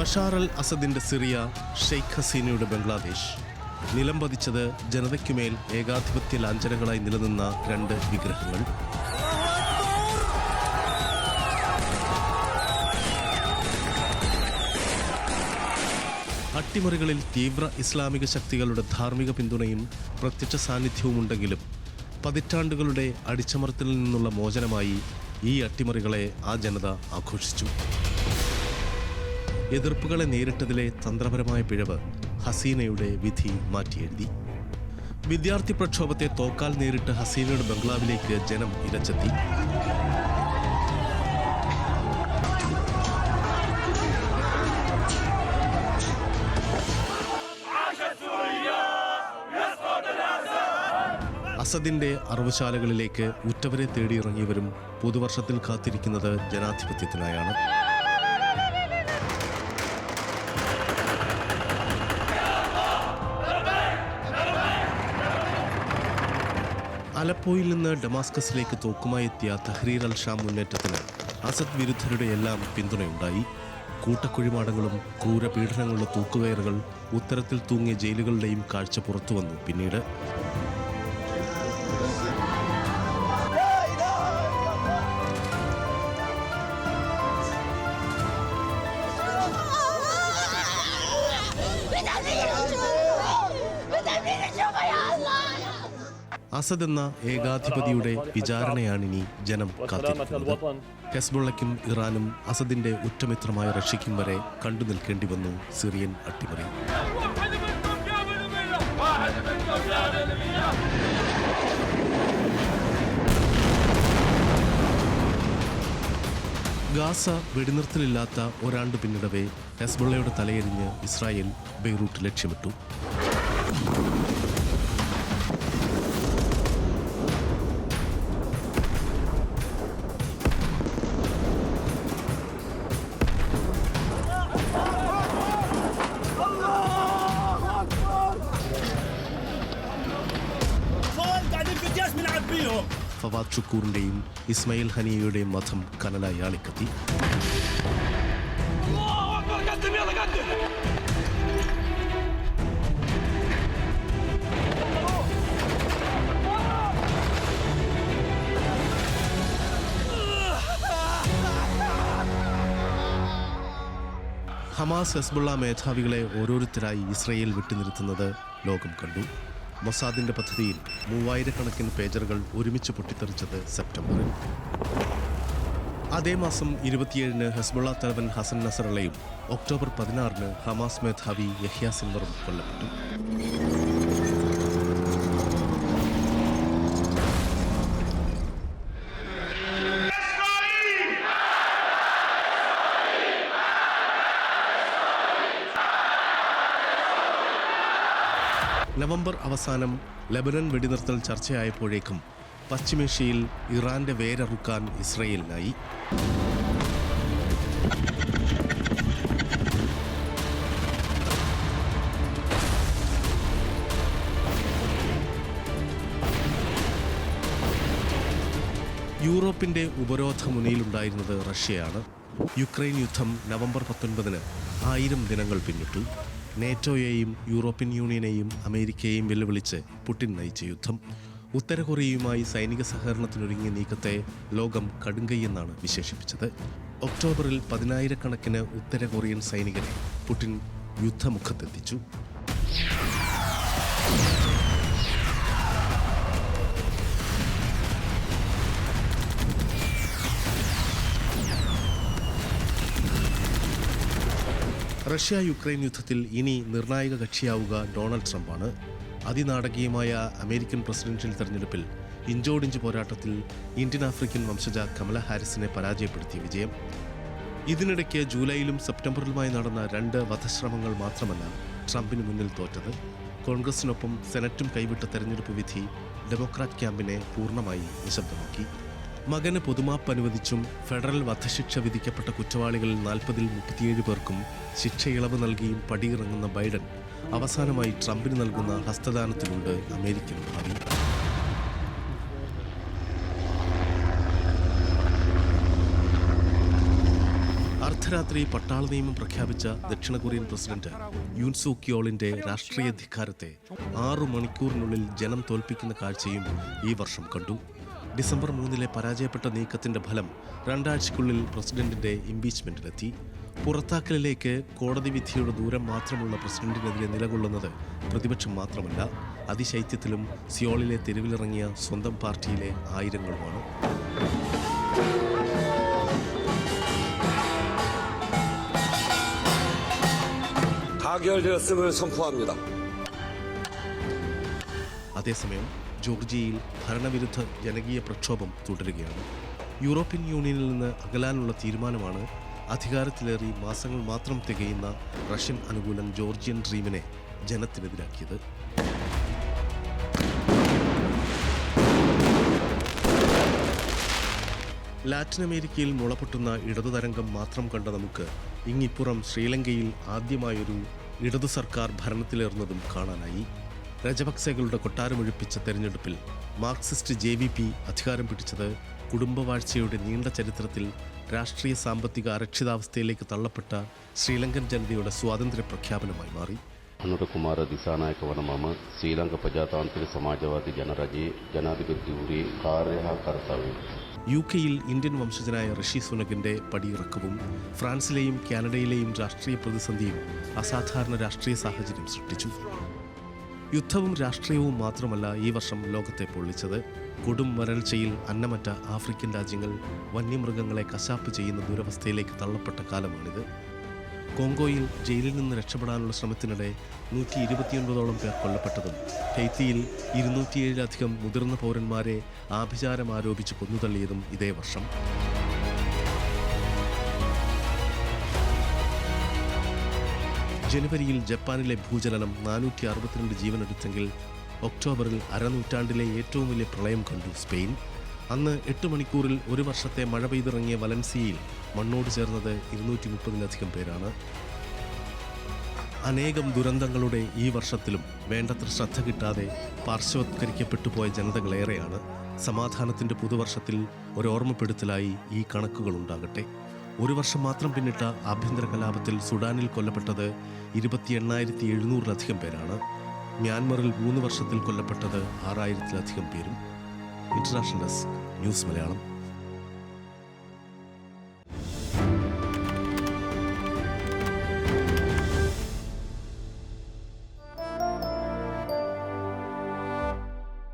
Bashar al അസദിന്റെ Syria, Sheikh ഹസീനയുടെ ബംഗ്ലാദേശ്, നിലംപതിച്ചത് ജനതയ്ക്കുമേൽ ഏകാധിപത്യ ലാഞ്ചനകളായി നിലനിന്ന രണ്ട് വിഗ്രഹങ്ങൾ. അട്ടിമറികളിൽ തീവ്ര ഇസ്ലാമിക ശക്തികളുടെ ധാർമ്മിക പിന്തുണയും പ്രത്യക്ഷ സാന്നിധ്യവുമുണ്ടെങ്കിലും പതിറ്റാണ്ടുകളുടെ അടിച്ചമർത്തലിൽ നിന്നുള്ള മോചനമായി ഈ അട്ടിമറികളെ ആ ജനത ആഘോഷിച്ചു. എതിർപ്പുകളെ നേരിട്ടതിലെ തന്ത്രപരമായ പിഴവ് ഹസീനയുടെ വിധി മാറ്റിയെഴുതി. വിദ്യാർത്ഥി പ്രക്ഷോഭത്തെ തോക്കാൽ നേരിട്ട് ഹസീനയുടെ ബംഗ്ലാവിലേക്ക് ജനം ഇരച്ചെത്തി. അസദിന്റെ അറവുശാലകളിലേക്ക് ഉറ്റവരെ തേടിയിറങ്ങിയവരും പുതുവർഷത്തിൽ കാത്തിരിക്കുന്നത് ജനാധിപത്യത്തിനായാണ്. അലപ്പോയിൽ നിന്ന് ഡമാസ്കസിലേക്ക് തോക്കുമായി എത്തിയ തഹ്രീർ അൽ ഷാം മുന്നേറ്റത്തിന് അസദ് വിരുദ്ധരുടെ എല്ലാം പിന്തുണയുണ്ടായി. കൂട്ടക്കുഴിമാടങ്ങളും ക്രൂരപീഡനങ്ങളുടെ തൂക്കുകയറുകൾ, ഉത്തരത്തിൽ തൂങ്ങിയ ജയിലുകളുടെയും കാഴ്ച പുറത്തുവന്നു. പിന്നീട് അസദ് എന്ന ഏകാധിപതിയുടെ വിചാരണയാണിനി ജനം കാത്തിരിക്കുന്നത്. ഹെസ്ബുള്ളയ്ക്കും ഇറാനും അസദിന്റെ ഉറ്റമിത്രമായ റഷ്യയ്ക്കും വരെ കണ്ടു നിൽക്കേണ്ടി വന്നു സിറിയൻ അട്ടിമറി. ഗാസ വെടിനിർത്തലില്ലാത്ത ഒരാണ്ട് പിന്നിടവേ ഹെസ്ബുള്ളയുടെ തലയെറിഞ്ഞ് ഇസ്രായേൽ ബെയ്റൂട്ട് ലക്ഷ്യമിട്ടു. ഫവാദ് ഷുക്കൂറിന്റെയും ഇസ്മയിൽ ഹനിയയുടെയും മതം കനലായി ആളിക്കത്തി. ഹമാസ് ഹെസ്ബുള്ള മേധാവികളെ ഓരോരുത്തരായി ഇസ്രയേൽ വിട്ടുനിർത്തുന്നത് ലോകം കണ്ടു. മൊസാദിന്റെ പദ്ധതിയിൽ 3000 കണക്കിന് പേജറുകൾ ഒരുമിച്ച് പൊട്ടിത്തെറിച്ചത് സെപ്റ്റംബറിൽ. അതേ മാസം 27-ന് ഹെസ്ബുള്ള തലവൻ ഹസൻ നസറള്ളയും ഒക്ടോബർ 16-ന് ഹമാസ് മേധാവി യഹ്യ സിൻവറും കൊല്ലപ്പെട്ടു. നവംബർ അവസാനം ലെബനൻ വെടിനിർത്തൽ ചർച്ചയായപ്പോഴേക്കും പശ്ചിമേഷ്യയിൽ ഇറാന്റെ വേരറുക്കാൻ ഇസ്രയേലിനായി. യൂറോപ്പിന്റെ ഉപരോധ മുനയിലുണ്ടായിരുന്നത് റഷ്യയാണ്. യുക്രൈൻ യുദ്ധം നവംബർ 19-ന് 1000 ദിനങ്ങൾ പിന്നിട്ടു. നേറ്റോയെയും യൂറോപ്യൻ യൂണിയനെയും അമേരിക്കയെയും വെല്ലുവിളിച്ച് പുടിൻ നയിച്ച യുദ്ധം. ഉത്തര കൊറിയയുമായി സൈനിക സഹകരണത്തിനൊരുങ്ങിയ നീക്കത്തെ ലോകം കടുങ്കൈയെന്നാണ് വിശേഷിപ്പിച്ചത്. ഒക്ടോബറിൽ 10,000 കണക്കിന് ഉത്തര കൊറിയൻ സൈനികരെ പുടിൻ യുദ്ധമുഖത്തെത്തിച്ചു. റഷ്യ യുക്രൈൻ യുദ്ധത്തിൽ ഇനി നിർണായക കക്ഷിയാവുക ഡൊണാൾഡ് ട്രംപാണ്. അതിനാടകീയമായ അമേരിക്കൻ പ്രസിഡൻഷ്യൽ തെരഞ്ഞെടുപ്പിൽ ഇഞ്ചോടിഞ്ച് പോരാട്ടത്തിൽ ഇന്ത്യൻ ആഫ്രിക്കൻ വംശജ കമല ഹാരിസിനെ പരാജയപ്പെടുത്തിയ വിജയം. ഇതിനിടയ്ക്ക് ജൂലൈയിലും സെപ്റ്റംബറിലുമായി നടന്ന 2 വധശ്രമങ്ങൾ മാത്രമല്ല ട്രംപിന് മുന്നിൽ തോറ്റത്. കോൺഗ്രസിനൊപ്പം സെനറ്റും കൈവിട്ട തെരഞ്ഞെടുപ്പ് വിധി ഡെമോക്രാറ്റ് ക്യാമ്പിനെ പൂർണ്ണമായി നിശബ്ദമാക്കി. മകന് പൊതുമാപ്പ് അനുവദിച്ചും ഫെഡറൽ വധശിക്ഷ വിധിക്കപ്പെട്ട കുറ്റവാളികളിൽ 40-ൽ 37 പേർക്കും ശിക്ഷ ഇളവ് നൽകിയും പടിയിറങ്ങുന്ന ബൈഡൻ അവസാനമായി ട്രംപിന് നൽകുന്ന ഹസ്തദാനത്തിലുണ്ട് അമേരിക്കൻ ഭാവി. അർദ്ധരാത്രി പട്ടാള നിയമം പ്രഖ്യാപിച്ച ദക്ഷിണ കൊറിയൻ പ്രസിഡന്റ് യൂൻ സൂക് യോളിന്റെ രാഷ്ട്രീയാധികാരത്തെ 6 മണിക്കൂറിനുള്ളിൽ ജനം തോൽപ്പിക്കുന്ന കാഴ്ചയും ഈ വർഷം കണ്ടു. ഡിസംബർ 3 പരാജയപ്പെട്ട നീക്കത്തിന്റെ ഫലം 2 ആഴ്ചയ്ക്കുള്ളിൽ പ്രസിഡന്റിന്റെ ഇംപീച്ച്മെന്റിലെത്തി. പുറത്താക്കലിലേക്ക് കോടതി വിധിയുടെ ദൂരം മാത്രമുള്ള പ്രസിഡന്റിനെതിരെ നിലകൊള്ളുന്നത് പ്രതിപക്ഷം മാത്രമല്ല, അതിശൈത്യത്തിലും സിയോളിലെ തെരുവിലിറങ്ങിയ സ്വന്തം പാർട്ടിയിലെ ആയിരങ്ങളുമാണ്. അതേസമയം ജോർജിയയിൽ ഭരണവിരുദ്ധ ജനകീയ പ്രക്ഷോഭം തുടരുകയാണ്. യൂറോപ്യൻ യൂണിയനിൽ നിന്ന് അകലാനുള്ള തീരുമാനമാണ് അധികാരത്തിലേറി മാസങ്ങൾ മാത്രം തികയുന്ന റഷ്യൻ അനുകൂലം ജോർജിയൻ ഡ്രീമിനെ ജനത്തിനെതിരാക്കിയത്. ലാറ്റിൻ അമേരിക്കയിൽ മുളപൊട്ടുന്ന ഇടതുതരംഗം മാത്രം കണ്ട നമുക്ക് ഇങ്ങിപ്പുറം ശ്രീലങ്കയിൽ ആദ്യമായൊരു ഇടതു സർക്കാർ ഭരണത്തിലേറുന്നതും കാണാനായി. രജപക്സെകളുടെ കൊട്ടാരമൊഴിപ്പിച്ച തെരഞ്ഞെടുപ്പിൽ മാർക്സിസ്റ്റ് JVP അധികാരം പിടിച്ചത് കുടുംബവാഴ്ചയുടെ നീണ്ട ചരിത്രത്തിൽ രാഷ്ട്രീയ സാമ്പത്തിക അരക്ഷിതാവസ്ഥയിലേക്ക് തള്ളപ്പെട്ട ശ്രീലങ്കൻ ജനതയുടെ സ്വാതന്ത്ര്യ പ്രഖ്യാപനമായി മാറി. අනුරකුමාර දිසානායක වන මම ශ්‍රී ලංකා ප්‍රජාතාන්ත්‍රික සමාජවාදී ජනරජයේ ජනාධිපතිවරේ කාර්ය හා කර්තව්‍ය. UK-യിൽ ഇന്ത്യൻ വംശജനായ ഋഷി സുനകിന്റെ പടിയിറക്കവും ഫ്രാൻസിലെയും കാനഡയിലെയും രാഷ്ട്രീയ പ്രതിസന്ധിയും അസാധാരണ രാഷ്ട്രീയ സാഹചര്യം സൃഷ്ടിച്ചു. യുദ്ധവും രാഷ്ട്രീയവും മാത്രമല്ല ഈ വർഷം ലോകത്തെ പൊള്ളിച്ചത്. കൊടും വരൾച്ചയിൽ അന്നമറ്റ ആഫ്രിക്കൻ രാജ്യങ്ങൾ വന്യമൃഗങ്ങളെ കശാപ്പ് ചെയ്യുന്ന ദുരവസ്ഥയിലേക്ക് തള്ളപ്പെട്ട കാലമാണിത്. കോങ്കോയിൽ ജയിലിൽ നിന്ന് രക്ഷപ്പെടാനുള്ള ശ്രമത്തിനിടെ 129ഓളം പേർ കൊല്ലപ്പെട്ടതും ഹെയ്ത്തിയിൽ 207-ലധികം മുതിർന്ന പൗരന്മാരെ ആഭിചാരം ആരോപിച്ച് കൊന്നുതള്ളിയതും ഇതേ വർഷം. ജനുവരിയിൽ ജപ്പാനിലെ ഭൂചലനം 462 ജീവനെടുത്തെങ്കിൽ ഒക്ടോബറിൽ അരനൂറ്റാണ്ടിലെ ഏറ്റവും വലിയ പ്രളയം കണ്ടു സ്പെയിൻ. അന്ന് 8 മണിക്കൂറിൽ 1 വർഷത്തെ മഴ പെയ്തിറങ്ങിയ വലൻസിയയിൽ മണ്ണോട് ചേർന്നത് 230-ലധികം പേരാണ്. അനേകം ദുരന്തങ്ങളുടെ ഈ വർഷത്തിലും വേണ്ടത്ര ശ്രദ്ധ കിട്ടാതെ പാർശ്വവത്കരിക്കപ്പെട്ടു പോയ ജനതകളേറെയാണ്. സമാധാനത്തിൻ്റെ പുതുവർഷത്തിൽ ഒരോർമ്മപ്പെടുത്തലായി ഈ കണക്കുകളുണ്ടാകട്ടെ. 1 വർഷം മാത്രം പിന്നിട്ട ആഭ്യന്തര കലാപത്തിൽ സുഡാനിൽ കൊല്ലപ്പെട്ടത് 28,700-ലധികം പേരാണ്. മ്യാൻമറിൽ 3 വർഷത്തിൽ കൊല്ലപ്പെട്ടത് 6,000-ലധികം പേരും. International desk, news Malayalam.